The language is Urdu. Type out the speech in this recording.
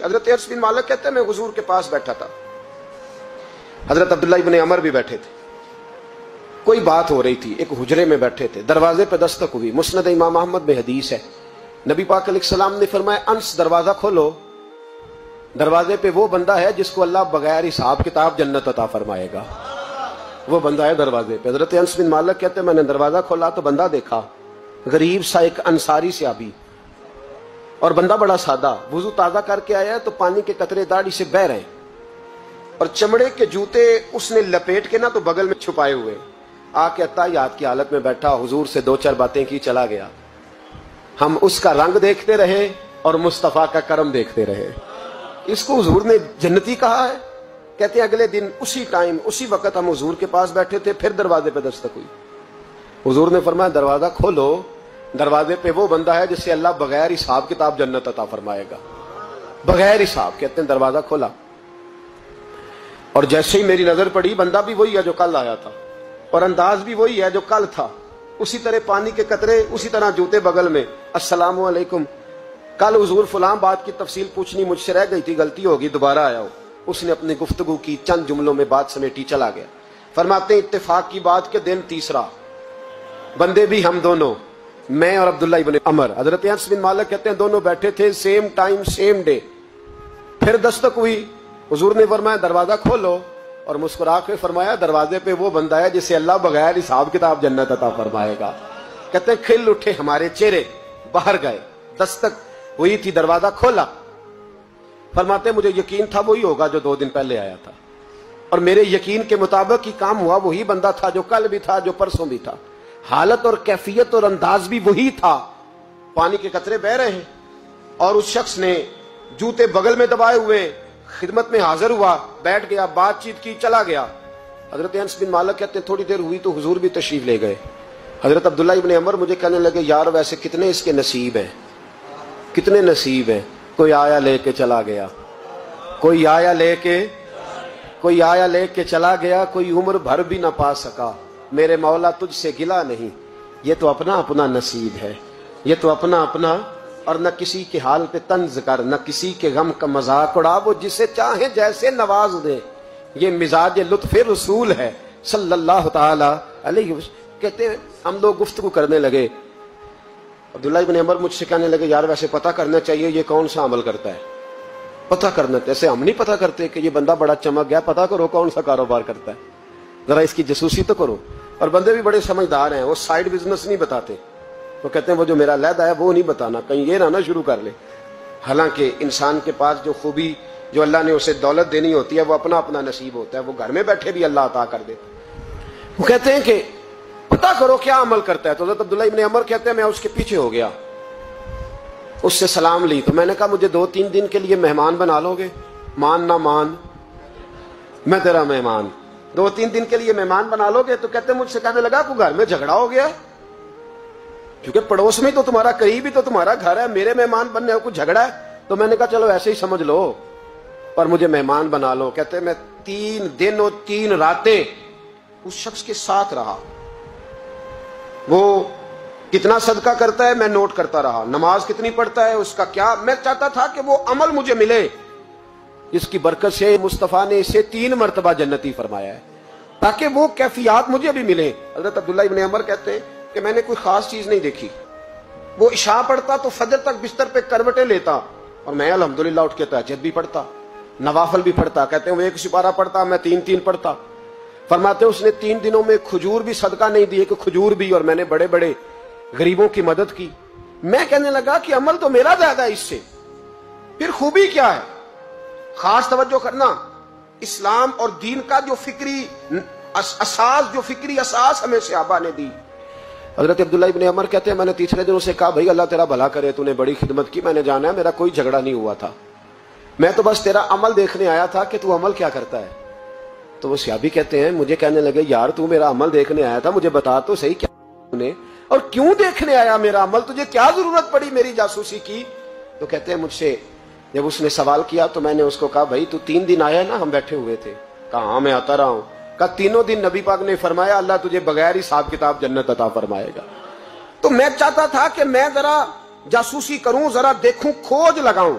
حضرت انس بن مالک کہتے ہیں میں حضور کے پاس بیٹھا تھا، حضرت عبداللہ ابن عمر بھی بیٹھے تھے، کوئی بات ہو رہی تھی، ایک حجرے میں بیٹھے تھے، دروازے پہ دستک ہوئی، مسند امام احمد میں حدیث ہے، نبی پاک علیہ السلام نے فرمایا انس دروازہ کھولو، دروازے پہ وہ بندہ ہے جس کو اللہ بغیر حساب کتاب جنت عطا فرمائے گا، وہ بندہ ہے دروازے پہ۔ حضرت انس بن مالک کہتے ہیں میں نے دروازہ کھولا تو بندہ دیکھا، غریب سا ایک انصاری صحابی، اور بندہ بڑا سادہ، وضو تازہ کر کے آیا تو پانی کے قطرے داڑھی سے بہہ رہے ہیں، اور چمڑے کے جوتے اس نے لپیٹ کے نا تو بغل میں چھپائے ہوئے، آ کے اتحیات کی حالت میں بیٹھا، حضور سے دو چار باتیں کی، چلا گیا۔ ہم اس کا رنگ دیکھتے رہے اور مصطفیٰ کا کرم دیکھتے رہے۔ اس کو حضور نے جنتی کہا ہے۔ کہتے ہیں اگلے دن اسی ٹائم اسی وقت ہم حضور کے پاس بیٹھے تھے، پھر دروازے پہ دستک ہوئی، حضور نے فرمایا دروازہ کھولو، دروازے پہ وہ بندہ ہے جسے اللہ بغیر حساب کتاب جنت عطا فرمائے گا، بغیر حساب۔ کہتے ہیں دروازہ کھولا، اور جیسے ہی میری نظر پڑی بندہ بھی وہی ہے جو کل آیا تھا، اور انداز بھی وہی ہے جو کل تھا، اسی طرح پانی کے قطرے، اسی طرح جوتے بغل میں، السلام علیکم، کل حضور فلاں بات کی تفصیل پوچھنی مجھ سے رہ گئی تھی، غلطی ہوگی، دوبارہ آیا ہو۔ اس نے اپنی گفتگو کی، چند جملوں میں بات سمیٹی، چلا گیا۔ فرماتے ہیں اتفاق کی بات کے دن تیسرا، بندے بھی ہم دونوں، میں اور عبداللہ ابن عمر، حضرت انس بن مالک کہتے ہیں دونوں بیٹھے تھے، سیم ٹائم سیم ڈے، پھر دستک ہوئی، حضور نے فرمایا دروازہ کھولو، اور مسکرا کے فرمایا دروازے پہ وہ بندہ ہے جسے اللہ بغیر حساب کتاب جنت عطا فرمائے گا۔ کہتے ہیں کھل اٹھے ہمارے چہرے، باہر گئے، دستک ہوئی تھی، دروازہ کھولا۔ فرماتے ہیں مجھے یقین تھا وہی ہوگا جو 2 دن پہلے آیا تھا، اور میرے یقین کے مطابق ہی کام ہوا، وہی بندہ تھا جو کل بھی تھا، جو پرسوں بھی تھا، حالت اور کیفیت اور انداز بھی وہی تھا، پانی کے قطرے بہ رہے ہیں، اور اس شخص نے جوتے بغل میں دبائے ہوئے خدمت میں حاضر ہوا، بیٹھ گیا، بات چیت کی، چلا گیا۔ حضرت انس بن مالک کہتے ہیں تھوڑی دیر ہوئی تو حضور بھی تشریف لے گئے۔ حضرت عبداللہ ابن عمر مجھے کہنے لگے یار ویسے کتنے اس کے نصیب ہیں، کتنے نصیب ہیں، کوئی آیا لے کے چلا گیا، کوئی آیا لے کے چلا گیا، کوئی عمر بھر بھی نہ پا سکا، میرے مولا تجھ سے گلا نہیں، یہ تو اپنا اپنا نصیب ہے، یہ تو اپنا اپنا، اور نہ کسی کے حال پہ طنز کر، نہ کسی کے غم کا مذاق اڑا، وہ جسے چاہے جیسے نواز دے، یہ مزاج لطف رسول ہے صلی اللہ تعالی علیہ وسلم۔ کہتے ہیں ہم لوگ گفتگو کرنے لگے، عبداللہ ابن عمر مجھ سے کہنے لگے یار ویسے پتہ کرنا چاہیے یہ کون سا عمل کرتا ہے، پتہ کرنا، جیسے ہم نہیں پتہ کرتے کہ یہ بندہ بڑا چمک گیا، پتہ کرو کون سا کاروبار کرتا ہے، ذرا اس کی جاسوسی تو کرو۔ اور بندے بھی بڑے سمجھدار ہیں، وہ سائیڈ بزنس نہیں بتاتے، وہ کہتے ہیں وہ جو میرا علیحدہ ہے وہ نہیں بتانا، کہیں یہ نہ شروع کر لے۔ حالانکہ انسان کے پاس جو خوبی، جو اللہ نے اسے دولت دینی ہوتی ہے، وہ اپنا اپنا نصیب ہوتا ہے، وہ گھر میں بیٹھے بھی اللہ عطا کر دیتا ہے۔ وہ کہتے ہیں کہ پتہ کرو کیا عمل کرتا ہے، تو حضرت عبداللہ ابن عمر کہتے ہیں میں اس کے پیچھے ہو گیا، اس سے سلام لی، تو میں نے کہا مجھے 2-3 دن کے لیے مہمان بنا لو گے، مان نہ مان میں تیرا مہمان، 2-3 دن کے لیے مہمان بنا لو گے؟ تو کہتے ہیں مجھ سے کہنے لگا کوئی گھر میں جھگڑا ہو گیا، کیونکہ پڑوس میں تو تمہارا، قریب ہی تو تمہارا گھر ہے، میرے مہمان بننے کو کچھ جھگڑا ہے؟ تو میں نے کہا چلو ایسے ہی سمجھ لو، پر مجھے مہمان بنا لو۔ کہتے ہیں میں 3 دن اور 3 راتیں اس شخص کے ساتھ رہا، وہ کتنا صدقہ کرتا ہے میں نوٹ کرتا رہا، نماز کتنی پڑھتا ہے، اس کا کیا، میں چاہتا تھا کہ وہ عمل مجھے ملے جس کی برکت سے مصطفیٰ نے اسے 3 مرتبہ جنتی فرمایا ہے، تاکہ وہ کیفیات مجھے بھی ملیں۔ حضرت عبداللہ ابن عمر کہتے ہیں کہ میں نے کوئی خاص چیز نہیں دیکھی، وہ عشاء پڑھتا تو فجر تک بستر پہ کروٹیں لیتا، اور میں الحمدللہ اٹھ کے تہجد بھی پڑھتا، نوافل بھی پڑھتا۔ کہتے ہیں وہ 1 سپارہ پڑھتا، میں 3 پڑھتا۔ فرماتے ہیں اس نے 3 دنوں میں کھجور بھی صدقہ نہیں دی، کہ کھجور بھی، اور میں نے بڑے بڑے غریبوں کی مدد کی۔ میں کہنے لگا کہ عمل تو میرا زیادہ ہے اس سے، پھر خوبی کیا ہے؟ خاص توجہ کرنا، اسلام اور دین کا جو فکری اساس، جو فکری اساس ہمیں صحابہ نے دی۔ حضرت عبداللہ ابن عمر کہتے ہیں میں نے تیسرے دن اسے کہا بھائی اللہ تیرا بھلا کرے، تو نے بڑی خدمت کی، میں نے جانا ہے میرا کوئی جھگڑا نہیں ہوا تھا، میں تو بس تیرا عمل دیکھنے آیا تھا کہ تو عمل کیا کرتا ہے۔ تو وہ صحابی کہتے ہیں مجھے کہنے لگے یار تو میرا عمل دیکھنے آیا تھا، مجھے بتا تو صحیح کیا نے، اور کیوں دیکھنے آیا میرا عمل، تجھے کیا ضرورت پڑی میری جاسوسی کی؟ تو کہتے ہیں مجھ سے جب اس نے سوال کیا تو میں نے اس کو کہا بھائی تو 3 دن آیا نا، ہم بیٹھے ہوئے تھے؟ کہا ہاں میں آتا رہا ہوں۔ کہا 3 دن نبی پاک نے فرمایا اللہ تجھے بغیر حساب کتاب جنت عطا فرمائے گا۔ تو میں چاہتا تھا کہ میں ذرا جاسوسی کروں، ذرا دیکھوں، کھوج لگاؤں،